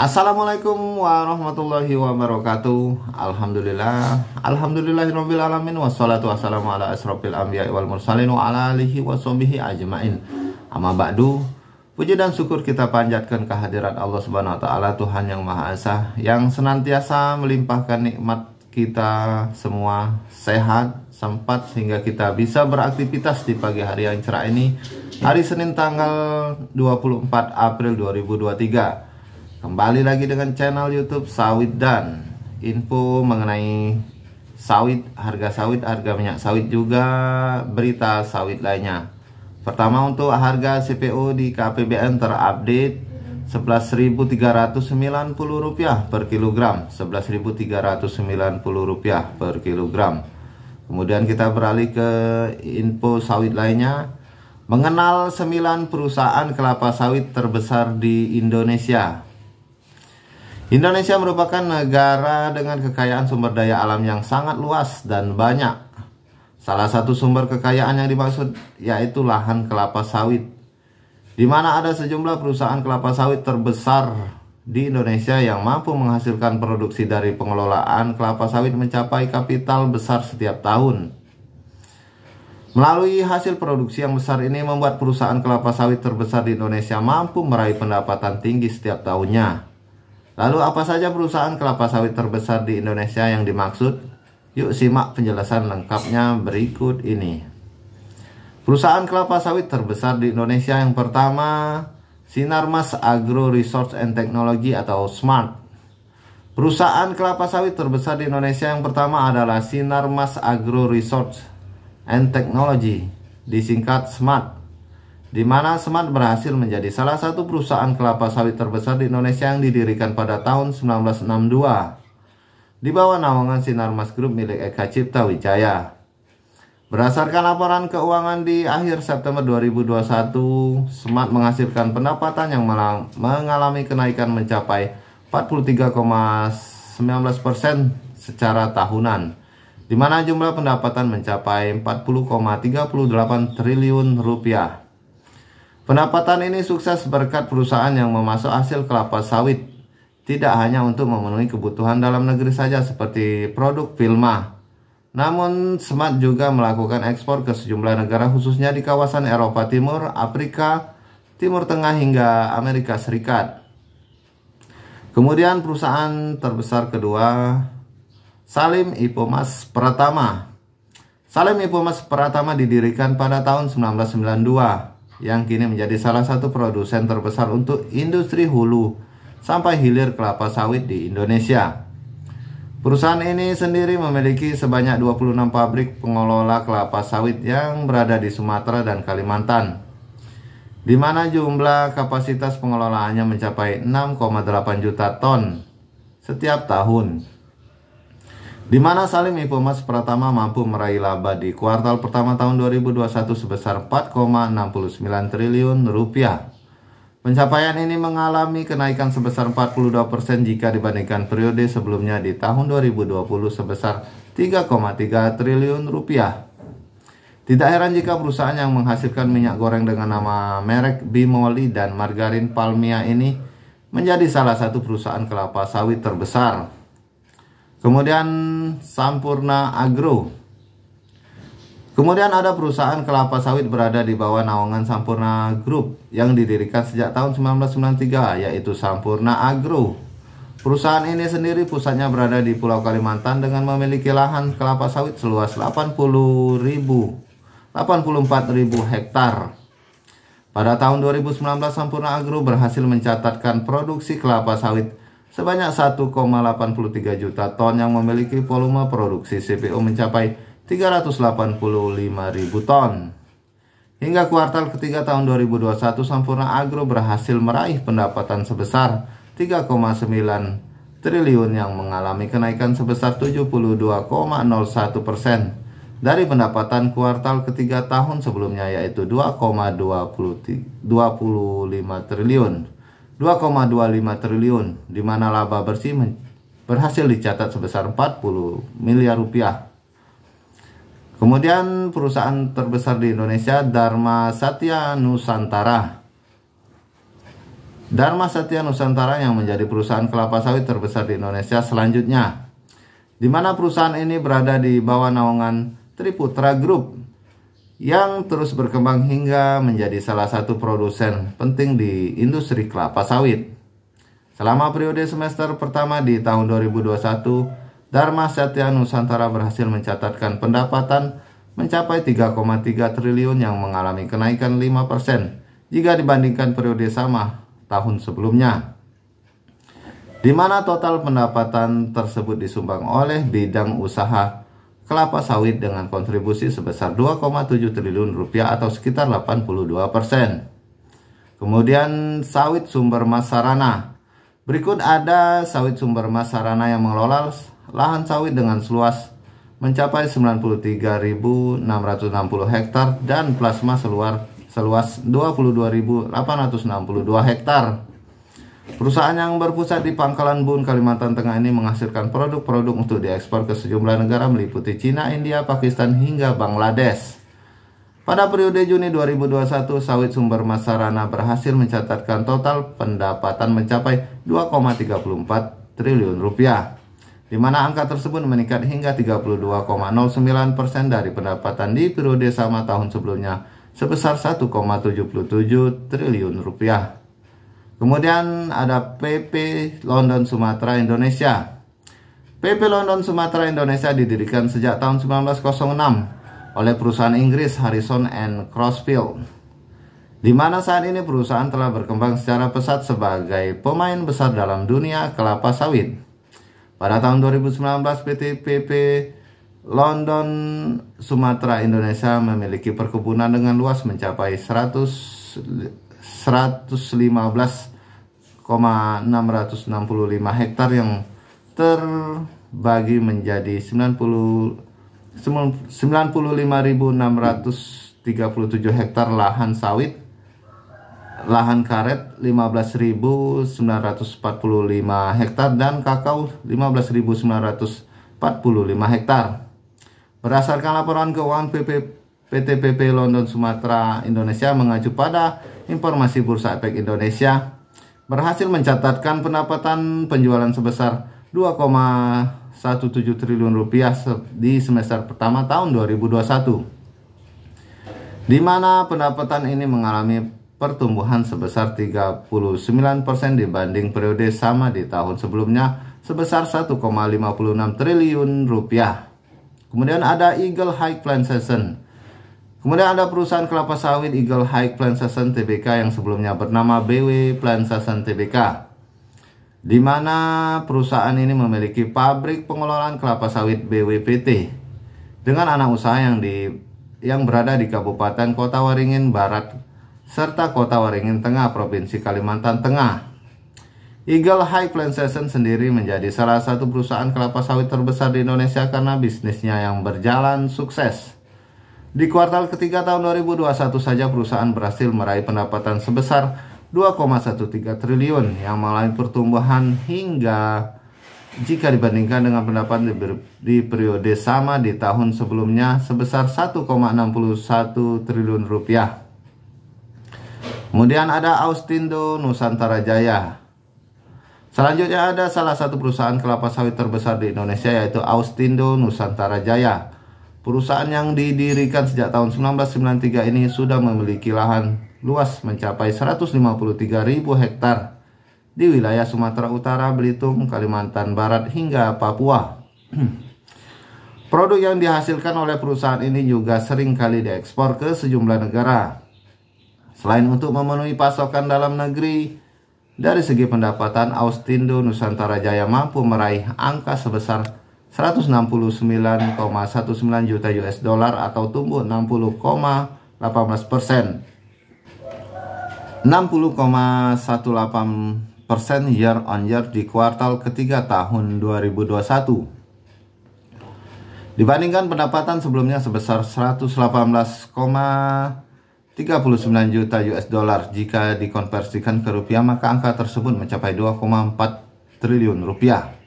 Assalamualaikum warahmatullahi wabarakatuh. Alhamdulillahirabbil alamin wassalatu wassalamu ala asrofil anbiya'i wal mursalin wa ala alihi washabihi ajmain. Amma ba'du. Puji dan syukur kita panjatkan kehadirat Allah Subhanahu wa taala, Tuhan yang Maha Esa, yang senantiasa melimpahkan nikmat kita semua sehat, sempat sehingga kita bisa beraktivitas di pagi hari yang cerah ini, hari Senin tanggal 24 April 2023. Kembali lagi dengan channel YouTube Sawit dan info mengenai sawit, harga minyak sawit, juga berita sawit lainnya. Pertama, untuk harga CPO di KPBN terupdate Rp11.390 per kilogram, Rp11.390 per kilogram. Kemudian kita beralih ke info sawit lainnya, mengenal 9 perusahaan kelapa sawit terbesar di Indonesia. Indonesia merupakan negara dengan kekayaan sumber daya alam yang sangat luas dan banyak. Salah satu sumber kekayaan yang dimaksud yaitu lahan kelapa sawit, di mana ada sejumlah perusahaan kelapa sawit terbesar di Indonesia yang mampu menghasilkan produksi dari pengelolaan kelapa sawit mencapai kapital besar setiap tahun. Melalui hasil produksi yang besar ini membuat perusahaan kelapa sawit terbesar di Indonesia mampu meraih pendapatan tinggi setiap tahunnya. Lalu apa saja perusahaan kelapa sawit terbesar di Indonesia yang dimaksud? Yuk simak penjelasan lengkapnya berikut ini. Perusahaan kelapa sawit terbesar di Indonesia yang pertama, Sinarmas Agro Research and Technology atau SMART. Perusahaan kelapa sawit terbesar di Indonesia yang pertama adalah Sinarmas Agro Research and Technology, disingkat SMART, di mana SMART berhasil menjadi salah satu perusahaan kelapa sawit terbesar di Indonesia yang didirikan pada tahun 1962 di bawah naungan Sinarmas Group milik Eka Cipta Wijaya. Berdasarkan laporan keuangan di akhir September 2021, SMART menghasilkan pendapatan yang mengalami kenaikan mencapai 43,19% secara tahunan, di mana jumlah pendapatan mencapai 40,38 triliun rupiah. Pendapatan ini sukses berkat perusahaan yang memasok hasil kelapa sawit tidak hanya untuk memenuhi kebutuhan dalam negeri saja seperti produk Vilma, namun SMART juga melakukan ekspor ke sejumlah negara khususnya di kawasan Eropa Timur, Afrika, Timur Tengah hingga Amerika Serikat. Kemudian perusahaan terbesar kedua, Salim Ipomas Pratama. Salim Ipomas Pratama didirikan pada tahun 1992. Yang kini menjadi salah satu produsen terbesar untuk industri hulu sampai hilir kelapa sawit di Indonesia. Perusahaan ini sendiri memiliki sebanyak 26 pabrik pengelola kelapa sawit yang berada di Sumatera dan Kalimantan, di mana jumlah kapasitas pengelolaannya mencapai 6,8 juta ton setiap tahun. Di mana Salim Ipomas Pratama mampu meraih laba di kuartal pertama tahun 2021 sebesar 4,69 triliun rupiah. Pencapaian ini mengalami kenaikan sebesar 42% jika dibandingkan periode sebelumnya di tahun 2020 sebesar 3,3 triliun rupiah. Tidak heran jika perusahaan yang menghasilkan minyak goreng dengan nama merek Bimoli dan margarin Palmia ini menjadi salah satu perusahaan kelapa sawit terbesar. Kemudian Sampurna Agro. Kemudian ada perusahaan kelapa sawit berada di bawah naungan Sampurna Group yang didirikan sejak tahun 1993, yaitu Sampurna Agro. Perusahaan ini sendiri pusatnya berada di Pulau Kalimantan dengan memiliki lahan kelapa sawit seluas 84.000 hektar. Pada tahun 2019 Sampurna Agro berhasil mencatatkan produksi kelapa sawit sebanyak 1,83 juta ton yang memiliki volume produksi CPO mencapai 385.000 ton. Hingga kuartal ketiga tahun 2021, Sampurna Agro berhasil meraih pendapatan sebesar 3,9 triliun yang mengalami kenaikan sebesar 72,01% dari pendapatan kuartal ketiga tahun sebelumnya, yaitu 2,25 triliun, di mana laba bersih berhasil dicatat sebesar 40 miliar rupiah. Kemudian perusahaan terbesar di Indonesia, Dharma Satya Nusantara. Dharma Satya Nusantara yang menjadi perusahaan kelapa sawit terbesar di Indonesia selanjutnya, di mana perusahaan ini berada di bawah naungan Triputra Group yang terus berkembang hingga menjadi salah satu produsen penting di industri kelapa sawit. Selama periode semester pertama di tahun 2021, Dharma Satya Nusantara berhasil mencatatkan pendapatan mencapai 3,3 triliun yang mengalami kenaikan 5% jika dibandingkan periode sama tahun sebelumnya, di mana total pendapatan tersebut disumbang oleh bidang usaha kelapa sawit dengan kontribusi sebesar 2,7 triliun rupiah atau sekitar 82%. Kemudian sawit sumber mas sarana. Berikut ada sawit sumber mas sarana yang mengelola lahan sawit dengan seluas mencapai 93.660 hektar dan plasma seluas 22.862 hektar. Perusahaan yang berpusat di Pangkalan Bun, Kalimantan Tengah ini menghasilkan produk-produk untuk diekspor ke sejumlah negara meliputi Cina, India, Pakistan, hingga Bangladesh. Pada periode Juni 2021, sawit sumber mas sarana berhasil mencatatkan total pendapatan mencapai 2,34 triliun rupiah, di mana angka tersebut meningkat hingga 32,09% dari pendapatan di periode sama tahun sebelumnya sebesar 1,77 triliun rupiah. Kemudian ada PP London Sumatera Indonesia. PP London Sumatera Indonesia didirikan sejak tahun 1906 oleh perusahaan Inggris Harrison and Crossfield, di mana saat ini perusahaan telah berkembang secara pesat sebagai pemain besar dalam dunia kelapa sawit. Pada tahun 2019, PT PP London Sumatera Indonesia memiliki perkebunan dengan luas mencapai 115,665 hektar yang terbagi menjadi 95.637 hektar lahan sawit, lahan karet 15.945 hektar, dan kakao 15.945 hektar. Berdasarkan laporan keuangan PT PP London Sumatera Indonesia mengacu pada informasi Bursa Efek Indonesia, berhasil mencatatkan pendapatan penjualan sebesar 2,17 triliun rupiah di semester pertama tahun 2021, di mana pendapatan ini mengalami pertumbuhan sebesar 39% dibanding periode sama di tahun sebelumnya sebesar 1,56 triliun rupiah. Kemudian ada Eagle High Plantation. Kemudian ada perusahaan kelapa sawit Eagle High Plantation Tbk yang sebelumnya bernama BW Plantation Tbk, di mana perusahaan ini memiliki pabrik pengelolaan kelapa sawit BWPT dengan anak usaha yang berada di Kabupaten Kota Waringin Barat serta Kota Waringin Tengah, Provinsi Kalimantan Tengah. Eagle High Plantation sendiri menjadi salah satu perusahaan kelapa sawit terbesar di Indonesia karena bisnisnya yang berjalan sukses. Di kuartal ketiga tahun 2021 saja perusahaan berhasil meraih pendapatan sebesar 2,13 triliun yang mengalami pertumbuhan hingga jika dibandingkan dengan pendapatan di periode sama di tahun sebelumnya sebesar 1,61 triliun rupiah. Kemudian ada Austindo Nusantara Jaya. Selanjutnya ada salah satu perusahaan kelapa sawit terbesar di Indonesia, yaitu Austindo Nusantara Jaya. Perusahaan yang didirikan sejak tahun 1993 ini sudah memiliki lahan luas mencapai 153.000 hektar di wilayah Sumatera Utara, Belitung, Kalimantan Barat, hingga Papua. Produk yang dihasilkan oleh perusahaan ini juga sering kali diekspor ke sejumlah negara. Selain untuk memenuhi pasokan dalam negeri, dari segi pendapatan Austindo Nusantara Jaya mampu meraih angka sebesar 169,19 juta US dollar atau tumbuh 60,18%. 60,18% year on year di kuartal ketiga tahun 2021. Dibandingkan pendapatan sebelumnya sebesar 118,39 juta US dollar. Jika dikonversikan ke rupiah maka angka tersebut mencapai 2,4 triliun rupiah.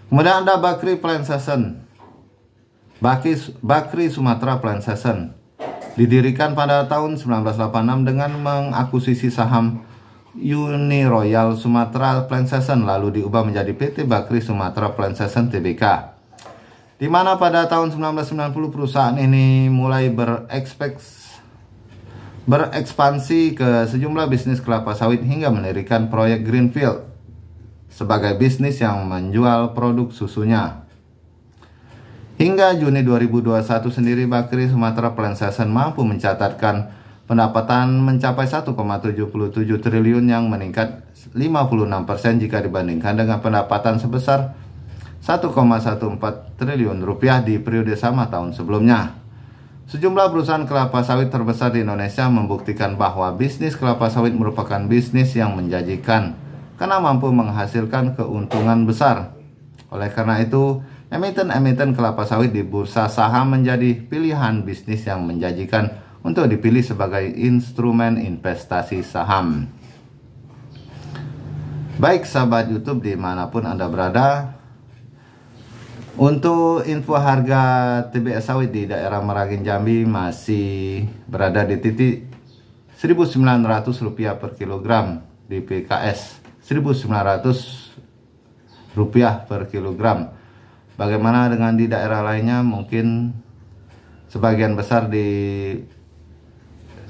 Kemudian ada Bakri Plantation. Bakri Sumatera Plantation didirikan pada tahun 1986 dengan mengakuisisi saham Uniroyal Sumatera Plantation lalu diubah menjadi PT Bakri Sumatera Plantation Tbk, di mana pada tahun 1990 perusahaan ini mulai berekspansi ke sejumlah bisnis kelapa sawit hingga mendirikan proyek Greenfield sebagai bisnis yang menjual produk susunya. Hingga Juni 2021 sendiri Bakri Sumatera Plantation mampu mencatatkan pendapatan mencapai 1,77 triliun yang meningkat 56% jika dibandingkan dengan pendapatan sebesar 1,14 triliun rupiah di periode sama tahun sebelumnya. Sejumlah perusahaan kelapa sawit terbesar di Indonesia membuktikan bahwa bisnis kelapa sawit merupakan bisnis yang menjanjikan karena mampu menghasilkan keuntungan besar. Oleh karena itu, emiten-emiten kelapa sawit di bursa saham menjadi pilihan bisnis yang menjanjikan untuk dipilih sebagai instrumen investasi saham. Baik sahabat YouTube dimanapun Anda berada, untuk info harga TBS sawit di daerah Merangin Jambi masih berada di titik Rp1.900 per kilogram, di PKS Rp1.900 per kilogram. Bagaimana dengan di daerah lainnya? Mungkin sebagian besar di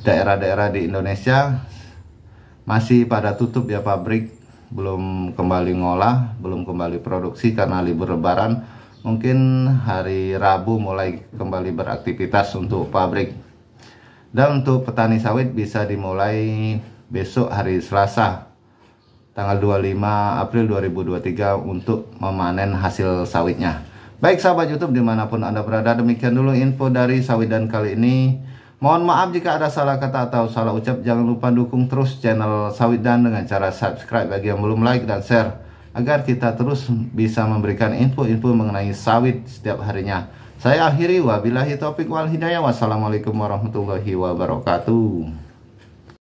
daerah-daerah di Indonesia masih pada tutup ya, pabrik belum kembali ngolah, belum kembali produksi karena libur lebaran. Mungkin hari Rabu mulai kembali beraktivitas untuk pabrik. Dan untuk petani sawit bisa dimulai besok hari Selasa tanggal 25 April 2023 untuk memanen hasil sawitnya. Baik sahabat YouTube dimanapun Anda berada, demikian dulu info dari sawit dan kali ini. Mohon maaf jika ada salah kata atau salah ucap. Jangan lupa dukung terus channel Sawit Dan dengan cara subscribe bagi yang belum like dan share, agar kita terus bisa memberikan info-info mengenai sawit setiap harinya. Saya akhiri, wabillahi taufik wal hidayah. Wassalamualaikum warahmatullahi wabarakatuh.